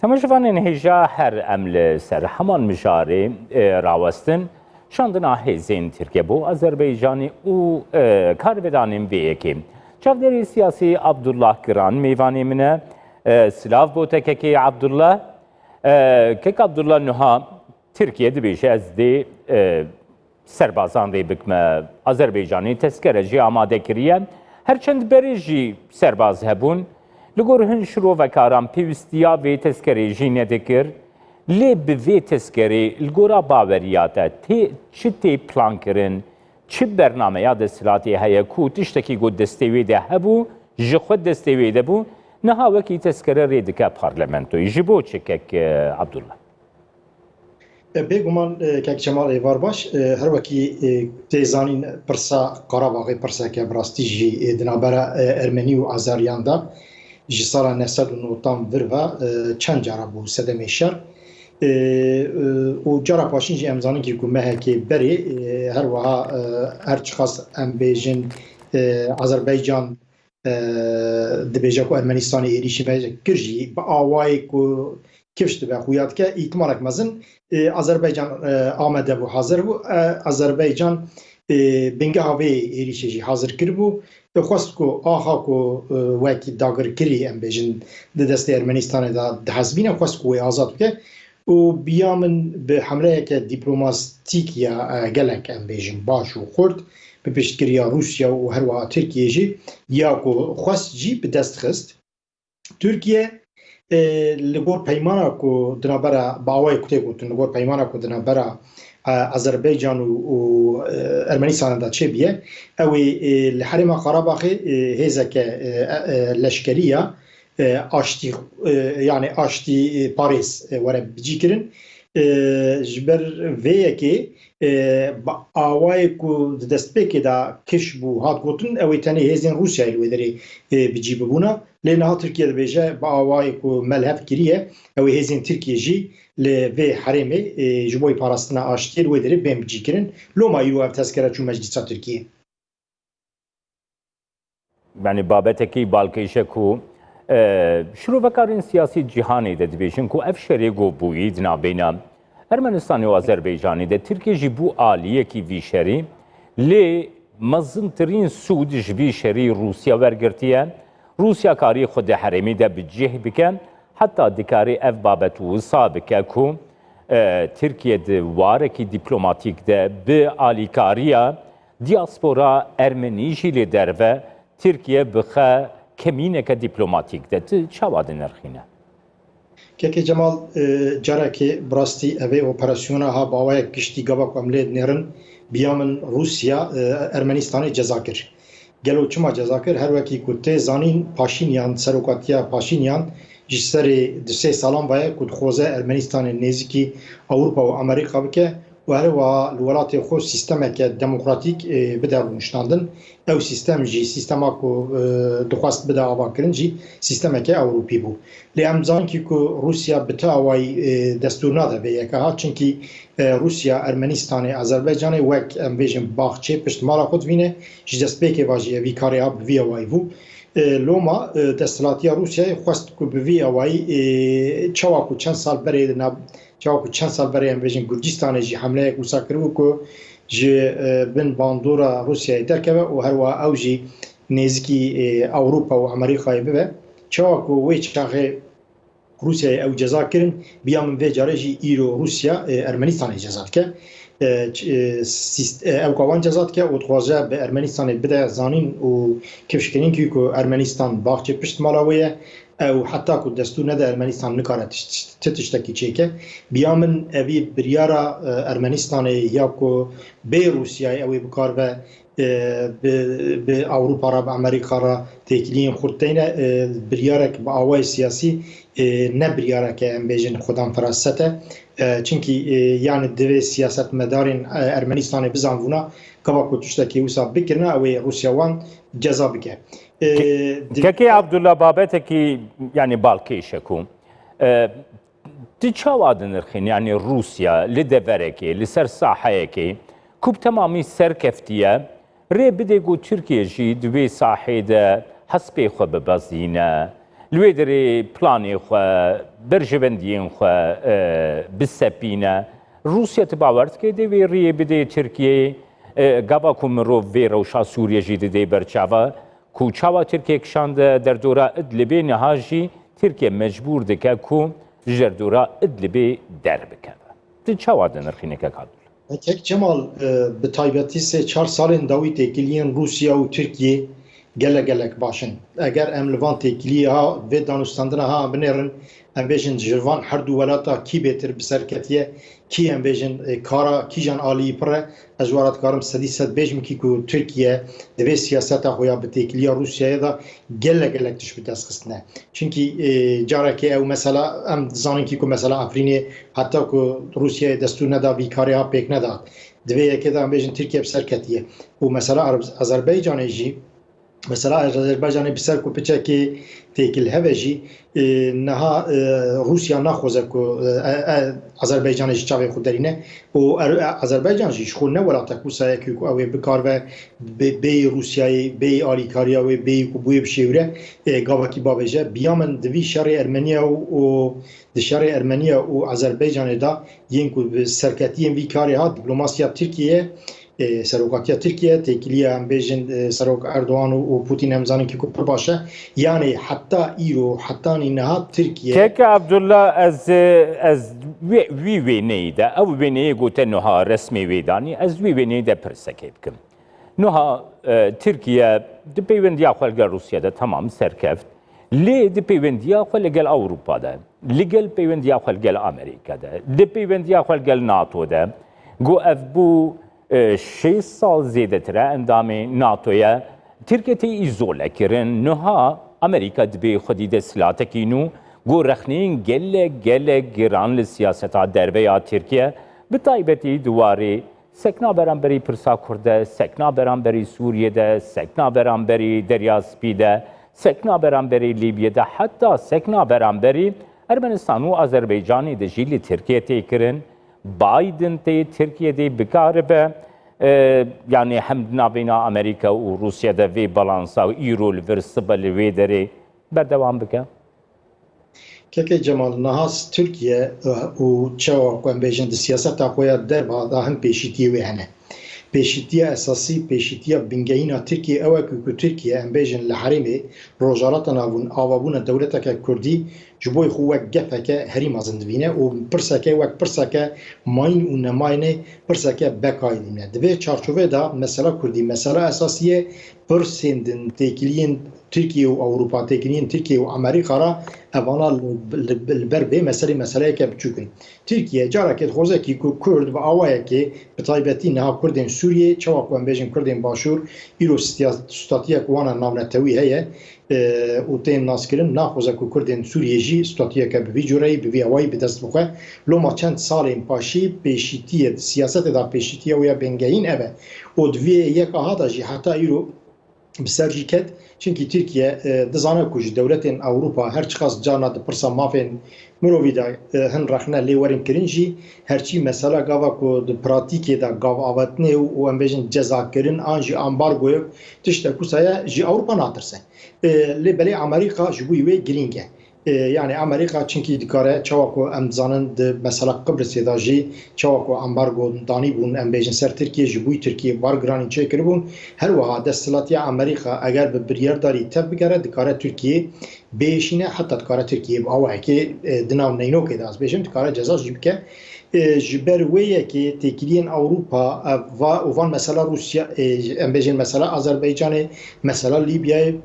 تماشاوانên hêja her em li ser heman mijarê rawestin şandina hêzên Tirkiye bo Azerbaycanê û karvedanên vê yekê. Çavderê siyasî Abdullah Giran mêvanê min e silav bo te kekê Abdullah. Kek Abdullah niha Tirkiye dibêje ez dê serbazan rê bikme Azerbaycanê tezkere jî amade kiriye. Herçend berê jî serbaz hebûn. Li gor hin şirovekaran pêwistiya vê tezkerê jî nedikir. Lê bi vê tezkerê li gora baweriya te çi tê plankirin, çi bernameya desthilatê heye ku tiştekî got destê wê de hebû, ji xwe destê wê de bû, niha wekî tezkere rê dike parlamentoyê. Ji bo çi kek Abdullah? Bêguman kek Cemal êvar baş her wekî tê zanîn pirsa Qarabağê pirseke bi rastî jî di navbera Ermenî û Azeriyan da ji sala 1990 vir ve çend cara bû sedemê şer û cara paşîn jî em zanin ki ku mehekê berê her wiha her çiqas em bêjin Azerbaycan dibêje ku Ermenistanê êrişî ve kir jî bi awayê ku kevş dibe xuya dike îhtimalek mezin Azerbaycan amade bû hazir bû Azerbaycan bingeha vê êrişê jî hazir kiribû xwest ku aha ku wekî dagirkirî em bêjin di destê Ermenistanê da dihezbîne xwest ku wê azad bike û biya min bi hemleyeke dîplomastîk ya gelek em bêjin baş û xurt bi piştgiriya Rusya û her wiha Tirkiye jî ya ku xwest jî bi dest xist Tirkiye li gor peymana ku di navbera bawayê ku tê gotin li gor peymana ku di navbera Azerbaycan û Ermenistanê da çêbiye ew ê li Herêma Qarabağê hêzeke leşkeriya aştî yani aştî Parêz were bicîkirin ji ber vê yekê awayê ku di destpêkê da kiş bû hat gotin ew ê tenê hêzên Rusyayê li wê derê bicî bibûne lê niha Tirkiye dibêje bi awayê ku melhev kiriye ew ê hêzên Tirkiye jî li vê herêmê ji bo parastina aştiyê li wê derê bên bicîkirin loma îro ev tezkere çû meclîsa Tirkiye. Yani babetekî balkêşe ku şirovekarên siyasî cîhanê de dibêjin ku ev şerê govbûyî di navbêna Ermenistanê û Azerbaycanê de Tirkiye jî bû aliyekî vî şerî lê mezintirîn sûd ji vî şerî Rusya wergirtiye. Rusya karî xwe di herêmê de bi cih bike heta dikarê ev babet wisa bike ku Tirkiye di warekî dîplomatîk de bi alîkariya diaspora Ermenî jî lê derve Tirkiye bixe kemîneke dîplomatîk de tu çawa dinirxîne? Kekê Cemal carekê bi rastî evê operasyona ha bawayek giştî gava ku em lê dinêrin biya min Rusya Ermenistanê ceza kir. Gelo çima ceza kir her wekî ku tê zanîn Paşinyan serokatiya Paşinyan ji serê di sê salan vaye ku dixwaze Ermenistanê nêzîkî Ewropa û Amerîka bike û her wiha li welatê xwe sîstemeke demokratîk bide rûniştandin ew sîstem jî sîstema ku dixwast bide avakirin jî sîstemeke Ewropî bû. Lê em zanin ki ku Rusya bi te awayî destûr nade vê yeka çinkî Rusya Ermenistanê Azerbaycanê wek em bêjin baxçê piştmala xwe dibîne ji destpêkê ve jî vî karê bi vî awayî bû. Loma desthilatiya Rusyayê xwest ku bi vî awayî çawa ku çend sal berê çawa ku çend sal berê em bêjin Gurcistanê jî hemleyek wisa kiribû ku ji bin bandora Rusyayê derkeve û her wiha ew jî nêzîkî Ewropa û Amerîkayê bibe çawa ku wê çaxê Rusya'ya ew ceza kirin biya min vê carê jî îro Rusya Ermenistanê ceza dike ew kawan ceza dike û dixwaze bi Ermenistanê bide zanîn û kevşkerînkî ku Ermenistan baxçê pişt mala wê ye ew heta ku destûr nede Ermenistan nikare ti tiştekî çêke biya min evî biryara Ermenistanê ya ku bê Rusyayê ew ê bikar ve bi Ewropa ra bi Amerîka ra têkiliyên xurteyne biryarek bi awayê siyasî ne biryareke em bêjin xwedan firasete çinkî yani divê siyasetmedarên Ermenistanê bizanvûna kava ku tiştekî wisa bikirine ew ê Rusya wan ceza bike. Kekê Abdullah babetekî yani balkêşe ku tu çawa dinirxîn yani Rusya li deverekê li ser saheyekê ku bi temamî serkeftiye rê bide ku Tirkiye jî di vê sahê de hespê xwe bibezîne لویدری پلانی خو برجبندین خو بسپینه روسیه تباورد که دوی ریه بده ترکیه گاوا کومرو وی روشا سوریه جدی دی برچاوا کوچاوا ترکیه کشاند در دوره ادلبی نهاجی ترکیه مجبور دکه کو جر دوره ادلبی در بکنه. دی چاوا دنرخینه که کادول. Kek Cemal bi taybetî sê 4 salên dawî têkiliyên Rûsya û Tirkiye gelek başin. Eger em li van têkiliyê ha vê danûstandina ha binêrin em bêjin ji van her du welata kî bêtir bi serketiye kî em bêjin kara kîjan aliyî pir e ez warat karim sedî sed bêjim kî ku Tirkiye divê siyaseta xwe ya bi têkiliya Rûsyayê da gelek tiş bi destxistine. Çünkü carekê ew mesela em dizanin kî ku mesela Efrînê heta ku Rûsyayê destûr neda vî karê ha pêk neda. Divê yekê de em bêjin Tirkiye bi serketiye. û mesela Azerbaycanê jî mesela Azerbaycanê bi ser ku piçekê têkil heve jî niha Rûsya naxwaze ku Azerbaycanê ji çavê xwe derîne û Azerbaycan jî ji xwe ne welata Kûsayekî ku ew ê bikarve bêyî Rûsyayê bêyî alîkariya wê bêyî ku bûye bi şêwre gavekî bavêje biya min di vî şerê Ermeniya û di şerê Ermeniya û Azerbaycanê da yên ku bi serketiyên vî karê hat diplomasiya Tirkiye serokatiya Tirkiye têkiliya em bêjin Serok Erdoğan û Putin em zanin kî ku pir baş e yanî heta îro hetanî niha Tirkiye Keke Abdullah ez wî wêneyî de ew wêneyê gote niha resmê wê danî ez wî wêneyî de pirsekê bikim. Niha Tirkiye di peyvendiya xwe li gel Rûsyayê tamam serkeft lê di peyvendiya xwe li gel Ewropa de li gel peyvendiya xwe li gel Amerîka de di peyvendiya xwe li gel NATO de got ev bû 6 sal zêdetir e endamê NATOye Tirkiye tê îzole kirin niha Amerîka dibê xwedî de silatekî nû got rexneyên gelek giran li siyaseta derve Tirkiye bi taybetî diwarê sekna beramberî Pirsa Kurd de sekna beramberî Sûriye de sekna beramberî Derya Spî de sekna beramberî Lîbyê de heta sekna beramberî Ermenistan û Azerbaycanê de jî li Tirkiye tê kirin Biden tê Tirkiye'de bikaribe yani hem navêna Amerika û Rusya'da vê balansa îro li vir sibe li wê derê berdewam bike. Keke Cemal nahas Türkiye û çawa ku em bêjin di siyaseta xwe ya derva da him pêşîtiyê wê hene. Pêşîtiya esasî pêşîtiya bingehîna Tirkiye ew e ku Tirkiye em bêjin li herêmê rojalata navûn avabûna dewleteke Kurdî ji bo xwe wek gefeke herîma zindivîne û pirseke wek pirseke mayîn û nemayînê pirseke bekayî dîne. Divê çarçovê da mesela Kurdî mesela esasî pirsên din têkiliyên Tirkiye û Ewropa têkiliyên Tirkiye û Amerîka ra evana li ber vê meselê meseleyeke biçûk in. Tirkiye carekê dixwazekî ku Kurd bi awayekê bi taybetî niha Kurdên Sûriyê çawa ku em bêjin Kurdên Başûr îro statiyek wana navnetewî heye û tên naskirin naxwaze ku Kurdên Sûriyê jî statiyeke bi vî cureyî bi vî awayî bi dest bixe loma çend salên paşî pêşîtiyê siyasetê da pêşîtiya wê ya bingehîn ev e û di vê yek aha da jî heta îro bi ser jî ket çünkü Tirkiye dizane ku ji dewletên Ewropa her çiqas carna di pirsa mafên mirovî de hin rexne lê werin kirin jî herçî mesela gava ku di pratîkê de gav avetnê û em bêjin cezakirin an jî ambargoyek tiştek wisa ji Ewropa natirse. Lê belê Amerîka ji bo wê giring e. Yani Amerika çünkü dikare çawa ku em zanin di mesela Kıbrıs'ê da jî çawa ku ambargo danî bûn em bêjin ser Tirkiye ji bo Tirkiye bargiranî çêkiribûn her wiha desthilatiya Amerika eger bi biryardarî tev bigere dikare Tirkiye bêşîne heta dikare Tirkiye bi awayekê di nav neynokê de ez bêjim dikare ceza jî bike ji ber wê yekê têkiliyên Ewropa van mesela Rusya em bêjin mesela Azerbaycanê mesela Libyayê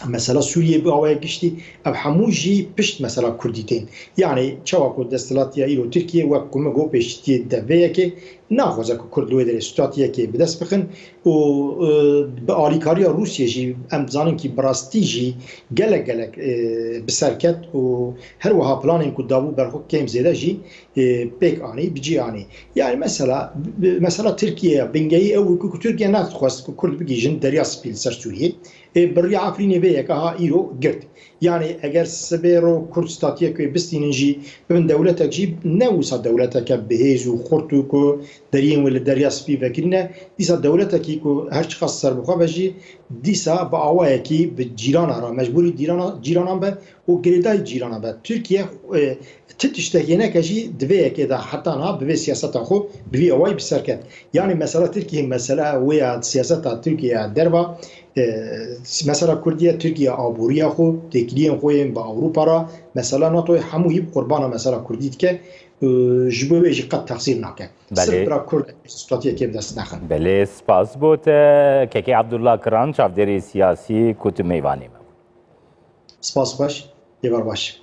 mesela Suriye bir havaya geçti. Ev hemû jî pişt mesela Kurdî tên. Yani çawa ku desthilatiya îro Tirkiye wek ku me got pêşîtiyê de vê yekê naxwaze ku Kurd li wê derê statiyekê bi dest bixin û bi alîkariya Rûsyê jî em dizanin kî bi rastî jî gelek bi ser ket û her wiha planên ku dabû berxwe kêm zêde jî pêk anî bicî anî. Yani mesela Tirkiye bingehî ew ku Tirkiye naxwest ku Kurd bigîjin Derya Spî li ser Sûriyê birya Efrînê vê yeka îro girt. Yani eger sibêro Kurd statiyekê bistînin jî bin dewletek jî ne wisa dewleteke bihêz û xurt û ku deriyên wê li Derya Spî vekirîne dîsa dewletekî ku her çiqas ser bixwe ve jî دیسا با آوایی که به جیران را مجبوری جیران به و گریدای جیران به ترکیه تشتهینه کجی دوی که ده حتی نه به سیاست خو به آوای بسر کرد یعنی مثلا ترکیه مثلا ویا سیاست ترکیه دروا مثلا کردیه ترکیه آبوریه خو تکلیه خویم با اروپا را مثلا ناتو هموی قربان مثلا کردید که جبوه بیجی قد تقصیر نکه صرف برای کرد استراتیه که دست نخن بله سپاس بود که عبدالله کران چاودری سیاسی کتو میوانی سپاس باش یه بار باش